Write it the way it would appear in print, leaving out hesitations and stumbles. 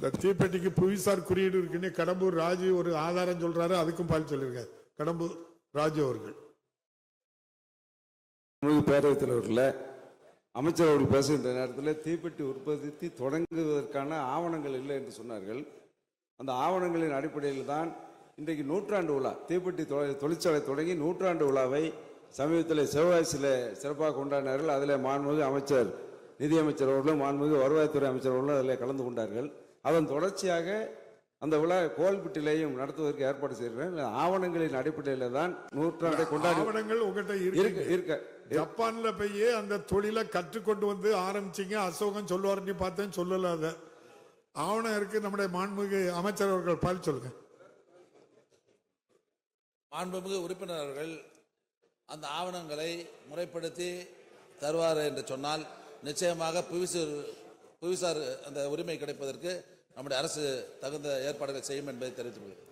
இந்த தீப்பெட்டிக்கு புவிசார் குறியீடு இருக்குன்னு கடம்பூர் ராஜு ஒரு ஆதாரம் சொல்றாரு, அதுக்கும் பதில் சொல்லியிருக்காரு கடம்பூர் ராஜு அவர்கள். பேரவைத் தலைவர்கள் அமைச்சர் அவர்கள் பேசுகின்ற நேரத்தில் தீப்பெட்டி உற்பத்தி தொடங்குவதற்கான ஆவணங்கள் இல்லை என்று சொன்னார்கள். அந்த ஆவணங்களின் அடிப்படையில் தான் இன்றைக்கு நூற்றாண்டு விழா, தீப்பெட்டி தொழிற்சாலை தொடங்கி நூற்றாண்டு விழாவை சமீபத்தில் சிவகாசியில் சிறப்பாக கொண்டாடினார்கள். அதில் மாண்புமிகு அமைச்சர் நிதியமைச்சர் அவர்களும் மாண்புமிகு வருவாய்த்துறை அமைச்சர் அவர்களும் அதில் கலந்து கொண்டார்கள். அதன் தொடர்ச்சியாக அந்த விழா கோவில்பட்டியிலையும் நடத்துவதற்கு ஏற்பாடு செய்கிறேன். ஆவணங்களின் அடிப்படையில் தான் நூற்றாண்டை கொண்டாடி ஆவணங்கள் உங்கள்கிட்ட இருக்க. ஜப்பான்ல போய் அந்த தொழிலை கற்றுக்கொண்டு வந்து ஆரம்பிச்சிங்க, அசோகன் சொல்லுவாருன்னு பார்த்தேன், சொல்லல. அத ஆவணம் இருக்கு. நம்முடைய மாண்புமிகு அமைச்சர் அவர்கள் பதில் சொல்லுங்க. மாண்புமிகு உறுப்பினர்கள் அந்த ஆவணங்களை முறைப்படுத்தி தருவார் என்று சொன்னால் நிச்சயமாக புவிசார் அந்த உரிமை கிடைப்பதற்கு நம்முடைய அரசு தகுந்த ஏற்பாடுகள் செய்யும் என்பதை தெரிவித்துக் கொள்கிறேன்.